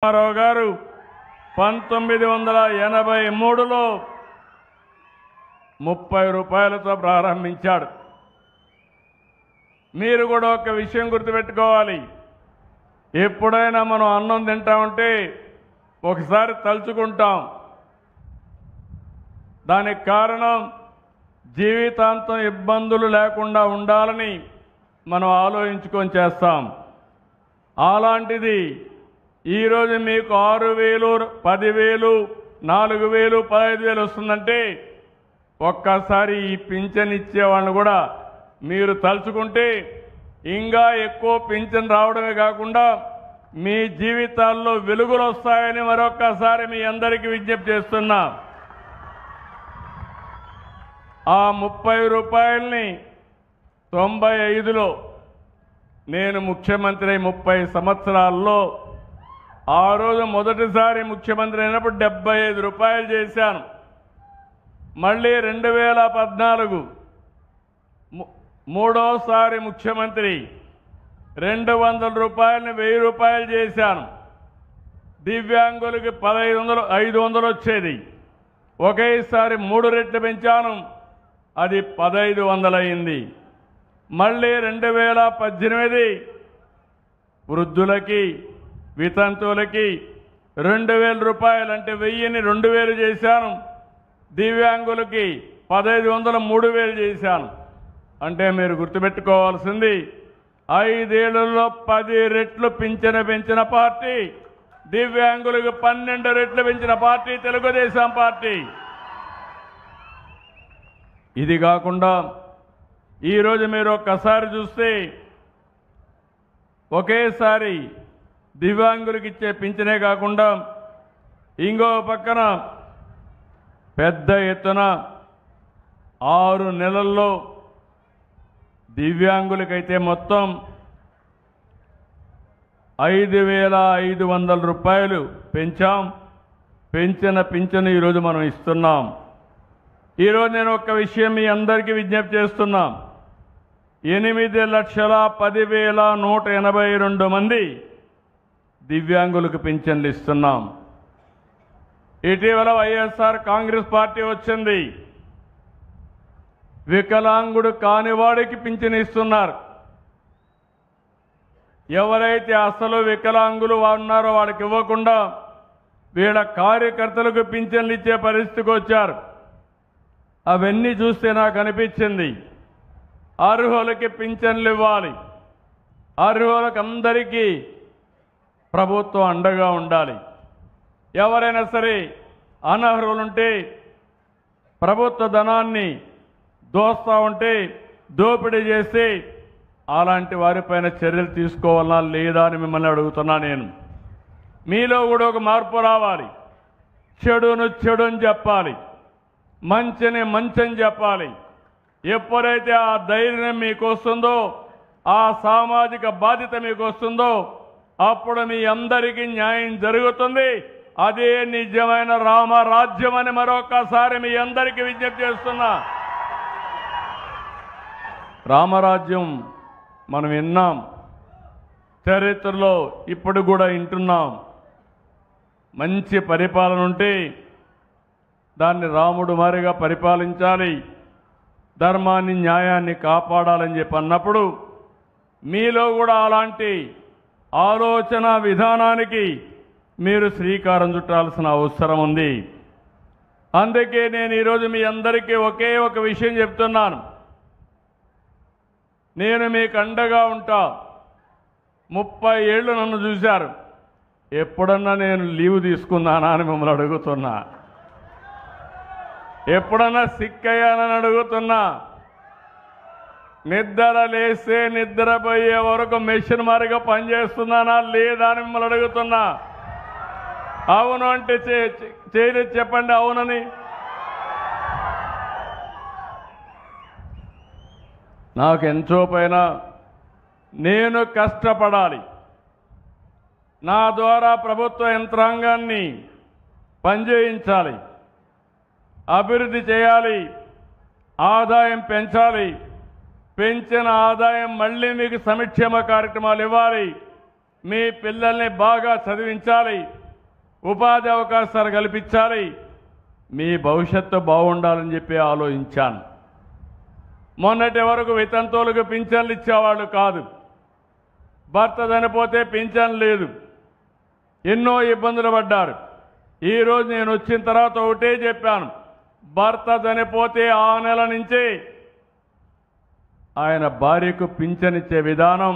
రామారావు గారు 1983లో 30 రూపాయలతో ప్రారంభించాడు. మీరు కూడా ఒక విషయం గుర్తుపెట్టుకోవాలి. ఎప్పుడైనా మనం అన్నం తింటామంటే ఒకసారి తలుచుకుంటాం. దానికి కారణం జీవితాంతం ఇబ్బందులు లేకుండా ఉండాలని మనం ఆలోచించుకొని చేస్తాం. అలాంటిది ఈరోజు మీకు 6,000, 10,000, 4,000, 15,000 వస్తుందంటే ఒక్కసారి ఈ పింఛన్ ఇచ్చేవాళ్ళని కూడా మీరు తలుచుకుంటే ఇంకా ఎక్కువ పింఛన్ రావడమే కాకుండా మీ జీవితాల్లో వెలుగులు వస్తాయని మరొక్కసారి మీ అందరికీ విజ్ఞప్తి చేస్తున్నా. ఆ 30 రూపాయల్ని 95లో నేను ముఖ్యమంత్రి 30 సంవత్సరాల్లో ఆ రోజు మొదటిసారి ముఖ్యమంత్రి అయినప్పుడు 75 రూపాయలు చేశాను. మళ్ళీ 2014 మూడోసారి ముఖ్యమంత్రి 200 రూపాయలని 1000 రూపాయలు చేశాను. దివ్యాంగులకి 1500, 500 వచ్చేది. ఒకేసారి 3 రెట్లు పెంచాను, అది 1500 అయింది. మళ్ళీ 2018 వృద్ధులకి వితంతువులకి 2,000 రూపాయలు అంటే 1000ని 2,000 చేశాను. దివ్యాంగులకి 1,500 3,000 చేశాను. అంటే మీరు గుర్తుపెట్టుకోవాల్సింది 5 ఏళ్లలో 10 రెట్లు పెంచిన పార్టీ, దివ్యాంగులకు 12 రెట్లు పెంచిన పార్టీ తెలుగుదేశం పార్టీ. ఇది కాకుండా ఈరోజు మీరు ఒక్కసారి చూస్తే ఒకేసారి దివ్యాంగులకు ఇచ్చే పింఛనే కాకుండా ఇంకో పక్కన పెద్ద ఎత్తున 6 నెలల్లో దివ్యాంగులకైతే మొత్తం 5,500 రూపాయలు పెంచాం. పెంచిన పింఛను ఈరోజు మనం ఇస్తున్నాం. ఈరోజు నేను ఒక విషయం మీ అందరికీ విజ్ఞప్తి చేస్తున్నా. 8,10,10,182 మంది దివ్యాంగులకు పింఛన్లు ఇస్తున్నాం. ఇటీవల వైఎస్ఆర్ కాంగ్రెస్ పార్టీ వచ్చింది. వికలాంగుడు కానివాడికి పింఛన్ ఇస్తున్నారు. ఎవరైతే అసలు వికలాంగులు ఉన్నారో వాళ్ళకి ఇవ్వకుండా వీళ్ళ కార్యకర్తలకు పింఛన్లు ఇచ్చే పరిస్థితికి వచ్చారు. అవన్నీ చూస్తే నాకు అనిపించింది, అర్హులకి పింఛన్లు ఇవ్వాలి, అర్హులకు అందరికీ ప్రభుత్వం అండగా ఉండాలి. ఎవరైనా సరే అనర్హులుంటే ప్రభుత్వ ధనాన్ని దోస్తా ఉంటే దోపిడీ చేస్తే అలాంటి వారిపైన చర్యలు తీసుకోవాలా లేదా అని మిమ్మల్ని అడుగుతున్నా. నేను మీలో కూడా ఒక మార్పు రావాలి. చెడును చెడు అని చెప్పాలి, మంచిని మంచని చెప్పాలి. ఎప్పుడైతే ఆ ధైర్యం మీకు వస్తుందో, ఆ సామాజిక బాధ్యత మీకు వస్తుందో అప్పుడు మీ అందరికీ న్యాయం జరుగుతుంది. అదే నిజమైన రామరాజ్యం అని మరొకసారి మీ అందరికీ విజ్ఞప్తి చేస్తున్నా. రామరాజ్యం మనం విన్నాం, చరిత్రలో ఇప్పుడు కూడా వింటున్నాం. మంచి పరిపాలన ఉంటే దాన్ని రాముడు మారిగా పరిపాలించాలి, ధర్మాన్ని న్యాయాన్ని కాపాడాలని చెప్పి అన్నప్పుడు మీలో కూడా అలాంటి ఆలోచన విధానానికి మీరు శ్రీకారం చుట్టాల్సిన అవసరం ఉంది. అందుకే నేను ఈరోజు మీ అందరికీ ఒకే ఒక విషయం చెప్తున్నాను. నేను మీకు అండగా ఉంటా. 30 ఏళ్ళు నన్ను చూశారు. ఎప్పుడన్నా నేను లీవ్ తీసుకున్నానా అని మిమ్మల్ని అడుగుతున్నా. ఎప్పుడన్నా సిక్ అయ్యానని అడుగుతున్నా. నిద్ర లేస్తే నిద్రపోయే వరకు మెషిన్ మారిగా పనిచేస్తున్నానా లేదా అని మిమ్మల్ని అడుగుతున్నా. అవును అంటే చేయలేదు చెప్పండి అవునని. నాకు ఎంతో పైన నేను కష్టపడాలి. నా ద్వారా ప్రభుత్వ యంత్రాంగాన్ని పనిచేయించాలి, అభివృద్ధి చేయాలి, ఆదాయం పెంచాలి. పెంచిన ఆదాయం మళ్ళీ మీకు సంక్షేమ కార్యక్రమాలు ఇవ్వాలి. మీ పిల్లల్ని బాగా చదివించాలి, ఉపాధి అవకాశాలు కల్పించాలి, మీ భవిష్యత్తు బాగుండాలని చెప్పి ఆలోచించాను. మొన్నటి వరకు వితంతువులకు పింఛన్లు ఇచ్చేవాళ్ళు కాదు, భర్త చనిపోతే పింఛన్ లేదు, ఎన్నో ఇబ్బందులు పడ్డారు. ఈరోజు నేను వచ్చిన తర్వాత ఒకటే చెప్పాను, భర్త చనిపోతే ఆ నెల నుంచి ఆయన భార్యకు పింఛన్ ఇచ్చే విధానం,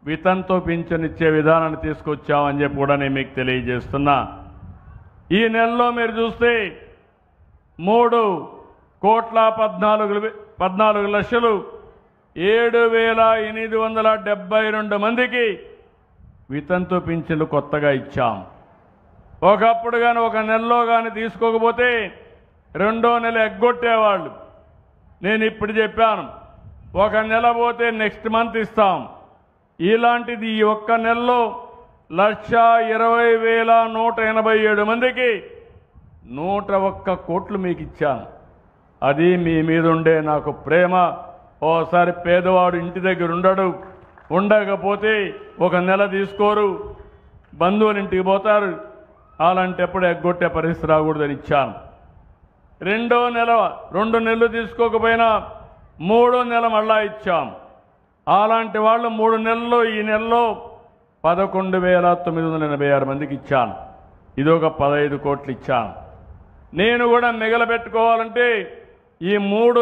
వితంతు పింఛన్ ఇచ్చే విధానాన్ని తీసుకొచ్చామని చెప్పి కూడా నేను మీకు తెలియజేస్తున్నా. ఈ నెలలో మీరు చూస్తే 3,14,7,872 మందికి వితంతు పింఛన్లు కొత్తగా ఇచ్చాం. ఒకప్పుడు కానీ ఒక నెలలో కానీ తీసుకోకపోతే రెండో నెల ఎగ్గొట్టేవాళ్ళు. నేను ఇప్పుడు చెప్పాను, ఒక నెల పోతే నెక్స్ట్ మంత్ ఇస్తాం. ఇలాంటిది ఈ ఒక్క నెలలో 1,20,187 మందికి 101 కోట్లు మీకు ఇచ్చాను. అది మీ మీద ఉండే నాకు ప్రేమ. ఓసారి పేదవాడు ఇంటి దగ్గర ఉండడు, ఉండకపోతే ఒక నెల తీసుకోరు, బంధువుల ఇంటికి పోతారు, అలాంటప్పుడు ఎగ్గొట్టే పరిస్థితి రాకూడదని ఇచ్చాను. రెండో నెల 2 నెలలు తీసుకోకపోయినా 3వ నెల మళ్ళా ఇచ్చాం. అలాంటి వాళ్ళు 3 నెలల్లో ఈ నెలలో 11,986 మందికి ఇచ్చాను. ఇదొక 15 కోట్లు ఇచ్చాను. నేను కూడా మిగలబెట్టుకోవాలంటే ఈ 3